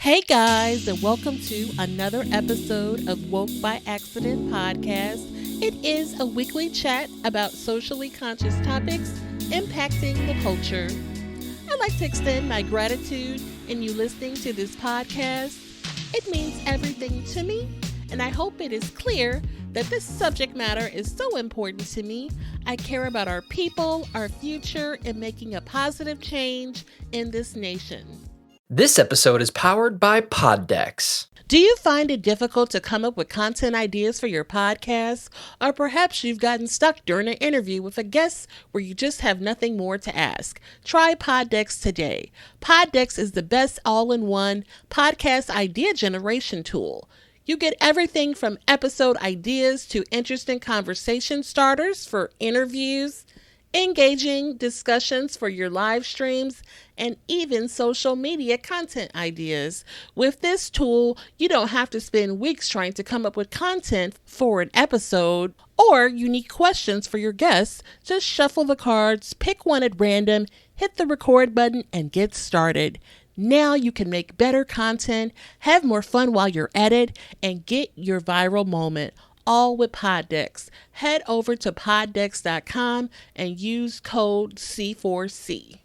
Hey guys, and welcome to another episode of Woke by Accident podcast. It is a weekly chat about socially conscious topics impacting the culture. I'd like to extend my gratitude in you listening to this podcast. It means everything to me, and I hope it is clear that this subject matter is so important to me. I care about our people, our future, and making a positive change in this nation. This episode is powered by Poddex. Do you find it difficult to come up with content ideas for your podcast? Or perhaps you've gotten stuck during an interview with a guest where you just have nothing more to ask? Try Poddex today. Poddex is the best all-in-one podcast idea generation tool. You get everything from episode ideas to interesting conversation starters for interviews, engaging discussions for your live streams, and even social media content ideas. With this tool, you don't have to spend weeks trying to come up with content for an episode or unique questions for your guests. Just shuffle the cards, pick one at random, hit the record button, and get started. Now you can make better content, have more fun while you're at it, and get your viral moment. All with Poddex. Head over to poddex.com and use code C4C.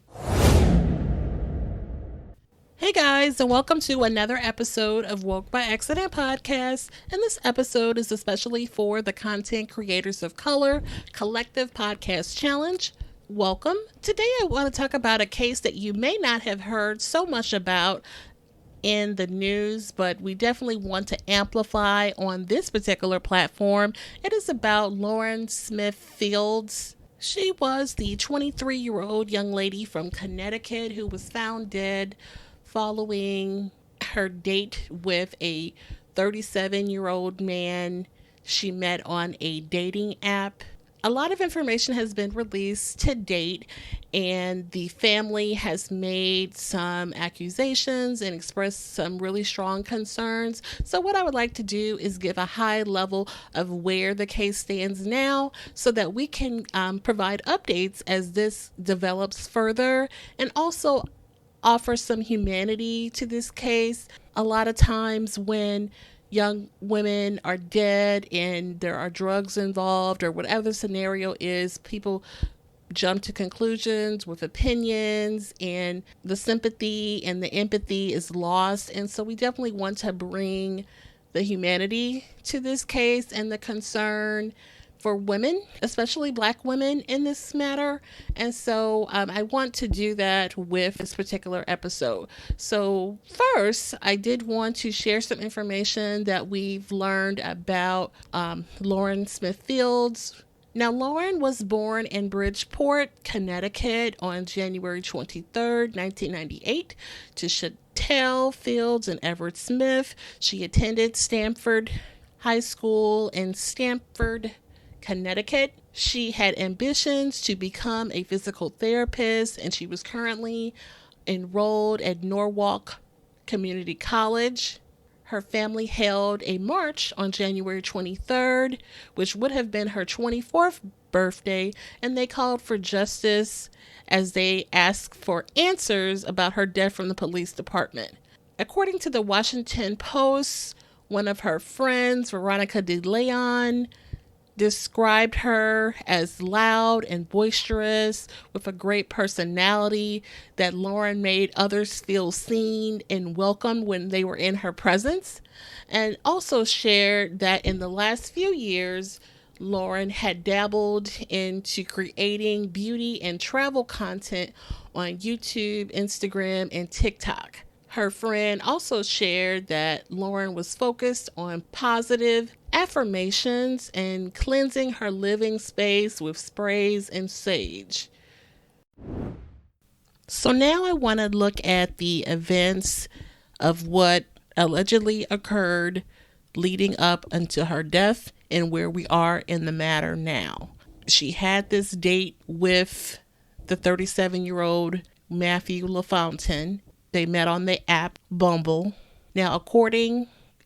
Hey guys, and welcome to another episode of Woke by Accident podcast. And this episode is especially for the Content Creators of Color Collective Podcast Challenge. Welcome. Today I want to talk about a case that you may not have heard so much about in the news, but we definitely want to amplify on this particular platform. It is about Lauren Smith Fields. She was the 23-year-old young lady from Connecticut who was found dead following her date with a 37-year-old man she met on a dating app. A lot of information has been released to date, and the family has made some accusations and expressed some really strong concerns. So what I would like to do is give a high level of where the case stands now so that we can provide updates as this develops further, and also offer some humanity to this case. A lot of times when young women are dead and there are drugs involved or whatever the scenario is, people jump to conclusions with opinions, and the sympathy and the empathy is lost. And so we definitely want to bring the humanity to this case and the concern for women, especially Black women, in this matter. And so I want to do that with this particular episode. So first, I did want to share some information that we've learned about Lauren Smith Fields. Now, Lauren was born in Bridgeport, Connecticut on January 23rd, 1998 to Chantel Fields and Everett Smith. She attended Stanford High School in Stamford, Connecticut. She had ambitions to become a physical therapist, and she was currently enrolled at Norwalk Community College. Her family held a march on January 23rd, which would have been her 24th birthday, and they called for justice as they asked for answers about her death from the police department. According to the Washington Post, one of her friends, Veronica DeLeon, described her as loud and boisterous with a great personality, that Lauren made others feel seen and welcome when they were in her presence, and also shared that in the last few years, Lauren had dabbled into creating beauty and travel content on YouTube, Instagram, and TikTok. Her friend also shared that Lauren was focused on positive affirmations and cleansing her living space with sprays and sage. So now I want to look at the events of what allegedly occurred leading up until her death and where we are in the matter now. She had this date with the 37-year-old Matthew LaFountain. They met on the app Bumble. Now,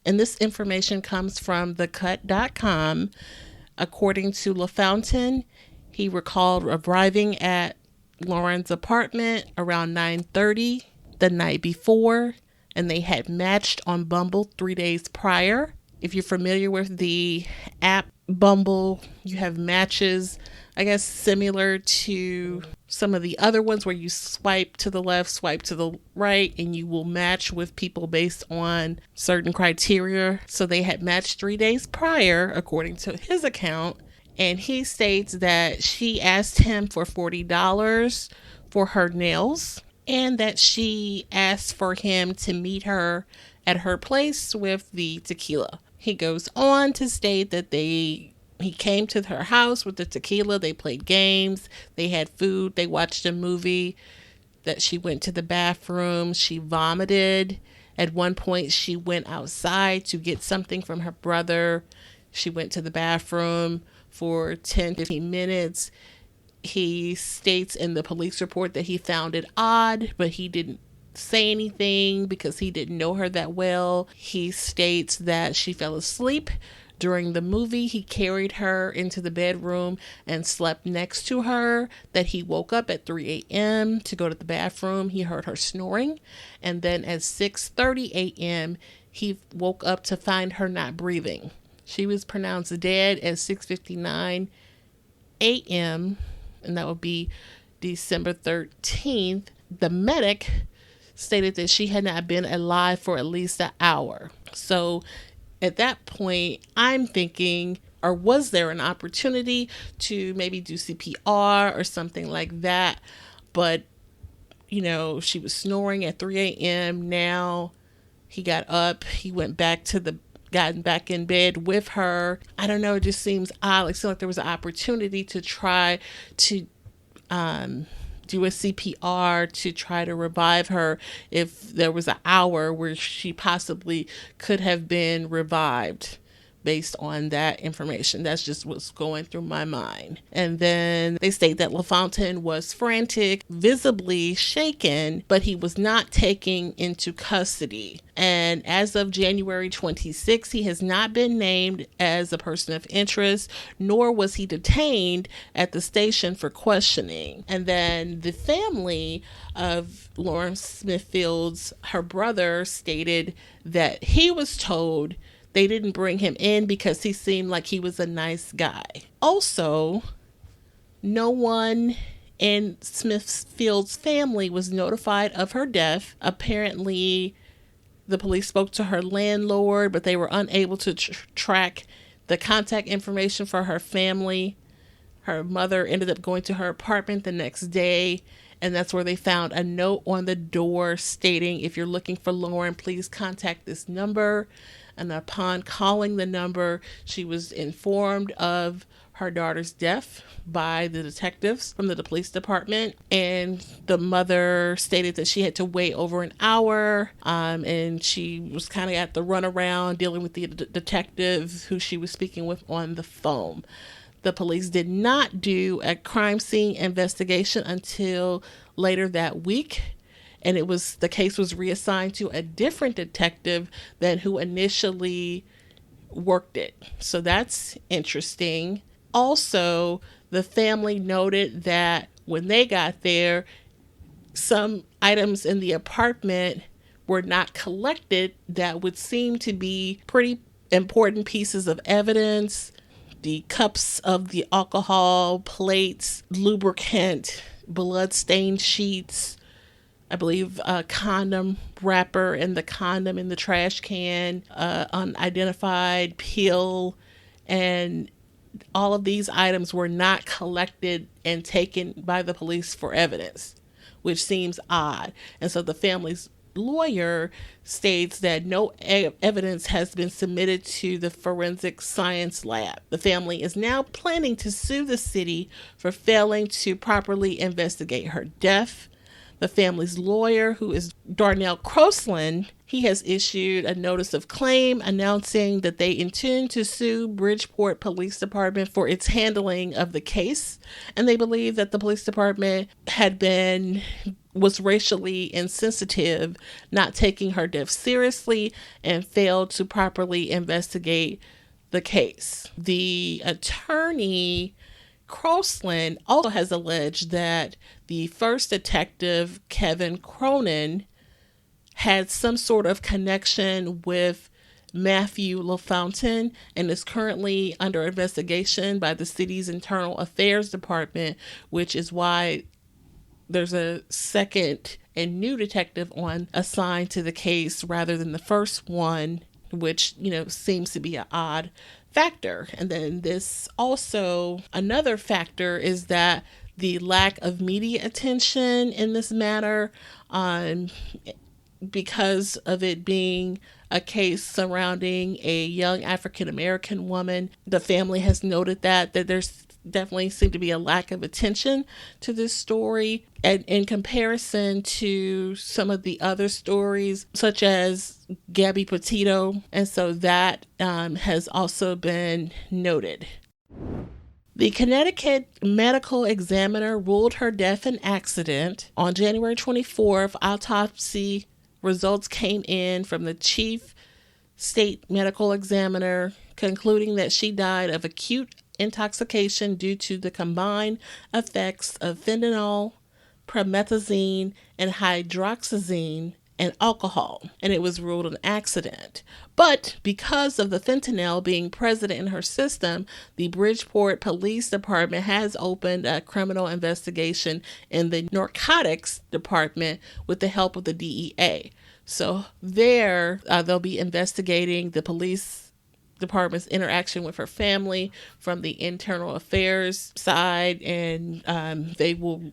and this information comes from thecut.com. According to LaFountain, he recalled arriving at Lauren's apartment around 9:30 the night before and they had matched on Bumble 3 days prior. If you're familiar with the app Bumble, you have matches, I guess, similar to some of the other ones where you swipe to the left, swipe to the right, and you will match with people based on certain criteria. So they had matched 3 days prior, according to his account. And he states that she asked him for $40 for her nails, and that she asked for him to meet her at her place with the tequila. He goes on to state that he came to her house with the tequila. They played games. They had food. They watched a movie. That she went to the bathroom. She vomited. At one point, she went outside to get something from her brother. She went to the bathroom for 10-15 minutes. He states in the police report that he found it odd, but he didn't say anything because he didn't know her that well. He states that she fell asleep during the movie. He carried her into the bedroom and slept next to her, that he woke up at 3 a.m. to go to the bathroom. He heard her snoring. And then at 6:30 a.m., he woke up to find her not breathing. She was pronounced dead at 6:59 a.m., and that would be December 13th. The medic stated that she had not been alive for at least an hour. So at that point, I'm thinking, or was there an opportunity to maybe do CPR or something like that? But, she was snoring at 3 a.m. Now he got up, he went back gotten back in bed with her. I don't know, it just seems odd. It seemed like there was an opportunity to try to do a CPR to try to revive her if there was an hour where she possibly could have been revived based on that information. That's just what's going through my mind. And then they state that LaFontaine was frantic, visibly shaken, but he was not taken into custody. And as of January 26, he has not been named as a person of interest, nor was he detained at the station for questioning. And then the family of Lauren Smithfield's, her brother, stated that he was told they didn't bring him in because he seemed like he was a nice guy. Also, no one in Smithfield's family was notified of her death. Apparently, the police spoke to her landlord, but they were unable to track the contact information for her family. Her mother ended up going to her apartment the next day, and that's where they found a note on the door stating, if you're looking for Lauren, please contact this number. And upon calling the number, she was informed of her daughter's death by the detectives from the police department. And the mother stated that she had to wait over an hour, and she was kind of at the runaround dealing with the detective who she was speaking with on the phone. The police did not do a crime scene investigation until later that week. And the case was reassigned to a different detective than who initially worked it. So that's interesting. Also, the family noted that when they got there, some items in the apartment were not collected that would seem to be pretty important pieces of evidence. The cups of the alcohol, plates, lubricant, blood-stained sheets, I believe a condom wrapper and the condom in the trash can, unidentified pill, and all of these items were not collected and taken by the police for evidence, which seems odd. And so the family's lawyer states that no evidence has been submitted to the forensic science lab. The family is now planning to sue the city for failing to properly investigate her death. The family's lawyer, who is Darnell Crosland, he has issued a notice of claim announcing that they intend to sue Bridgeport Police Department for its handling of the case. And they believe that the police department was racially insensitive, not taking her death seriously, and failed to properly investigate the case. The attorney Crosland also has alleged that the first detective, Kevin Cronin, had some sort of connection with Matthew LaFountain and is currently under investigation by the city's Internal Affairs Department, which is why there's a second and new detective on assigned to the case rather than the first one, which, seems to be an odd factor. And then this also, another factor is that the lack of media attention in this matter, because of it being a case surrounding a young African American woman. The family has noted that there's definitely seemed to be a lack of attention to this story, and in comparison to some of the other stories such as Gabby Petito, and so that has also been noted. The Connecticut medical examiner ruled her death an accident. On January 24th, autopsy results came in from the chief state medical examiner, concluding that she died of acute intoxication due to the combined effects of fentanyl, promethazine, and hydroxyzine and alcohol, and it was ruled an accident. But because of the fentanyl being present in her system, the Bridgeport Police Department has opened a criminal investigation in the narcotics department with the help of the DEA. So there, they'll be investigating the police department's interaction with her family from the internal affairs side, and they will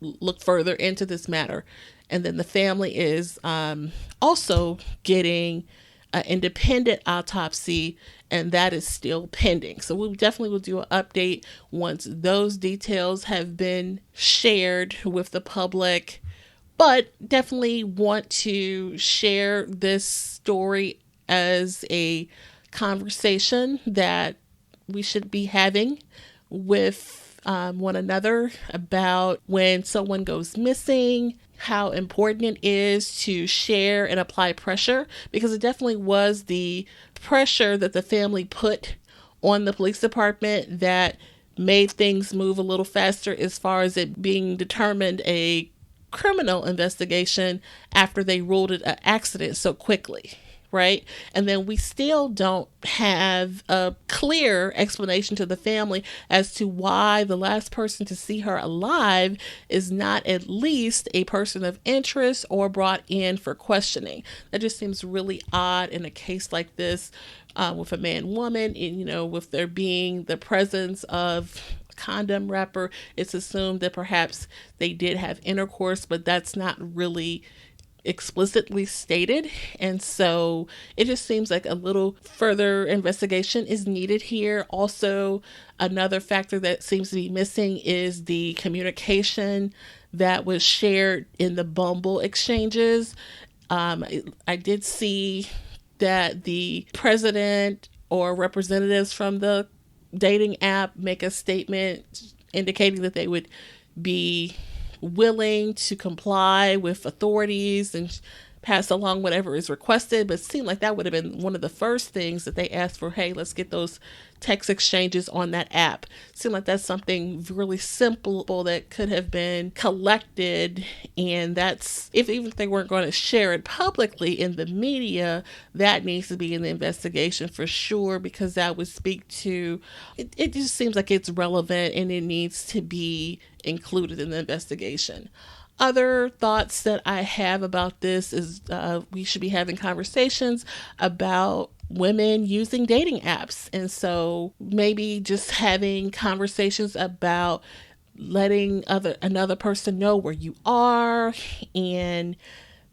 look further into this matter. And then the family is also getting an independent autopsy, and that is still pending. So we definitely will do an update once those details have been shared with the public. But definitely want to share this story as a conversation that we should be having with one another about when someone goes missing, how important it is to share and apply pressure, because it definitely was the pressure that the family put on the police department that made things move a little faster as far as it being determined a criminal investigation after they ruled it an accident so quickly. Right? And then we still don't have a clear explanation to the family as to why the last person to see her alive is not at least a person of interest or brought in for questioning. That just seems really odd in a case like this, with a man-woman, and, with there being the presence of condom wrapper. It's assumed that perhaps they did have intercourse, but that's not really explicitly stated, and so it just seems like a little further investigation is needed here. Also, another factor that seems to be missing is the communication that was shared in the Bumble exchanges. I did see that the president or representatives from the dating app make a statement indicating that they would be willing to comply with authorities and pass along whatever is requested, but it seemed like that would have been one of the first things that they asked for. Hey, let's get those text exchanges on that app. It seemed like that's something really simple that could have been collected, and that's, even if they weren't going to share it publicly in the media, that needs to be in the investigation for sure, because that would speak to, it just seems like it's relevant and it needs to be included in the investigation. Other thoughts that I have about this is we should be having conversations about women using dating apps. And so maybe just having conversations about letting another person know where you are and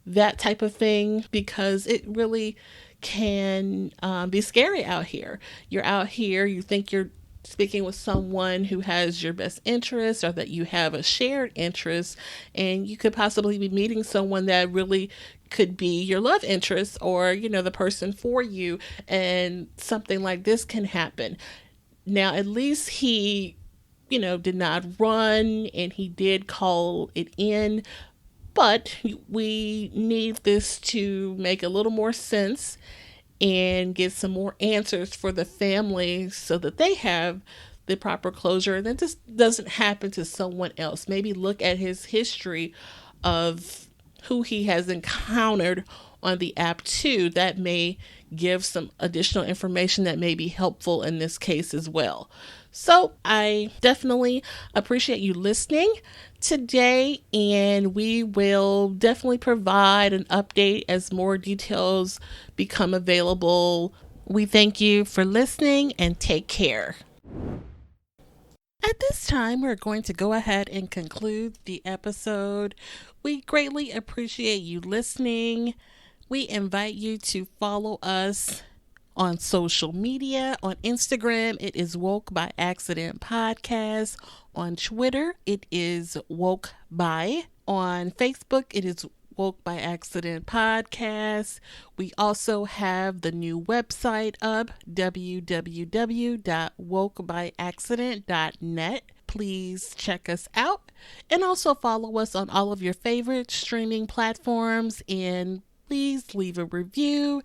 that type of thing, because it really can be scary out here. You're out here, you think you're speaking with someone who has your best interest or that you have a shared interest, and you could possibly be meeting someone that really could be your love interest or, the person for you, and something like this can happen. Now, at least he, did not run, and he did call it in, but we need this to make a little more sense and get some more answers for the family so that they have the proper closure, and that this doesn't happen to someone else. Maybe look at his history of who he has encountered on the app too. That may give some additional information that may be helpful in this case as well. So I definitely appreciate you listening today, and we will definitely provide an update as more details become available. We thank you for listening and take care. At this time, we're going to go ahead and conclude the episode. We greatly appreciate you listening. We invite you to follow us on social media. On Instagram, it is Woke by Accident Podcast. On Twitter, it is Woke by. On Facebook, it is Woke by Accident Podcast. We also have the new website up, www.wokebyaccident.net. Please check us out, and also follow us on all of your favorite streaming platforms, and please leave a review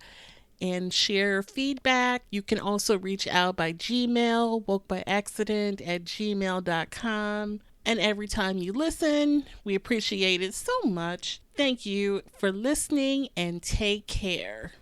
and share feedback. You can also reach out by Gmail, wokebyaccident@gmail.com. And every time you listen, we appreciate it so much. Thank you for listening, and take care.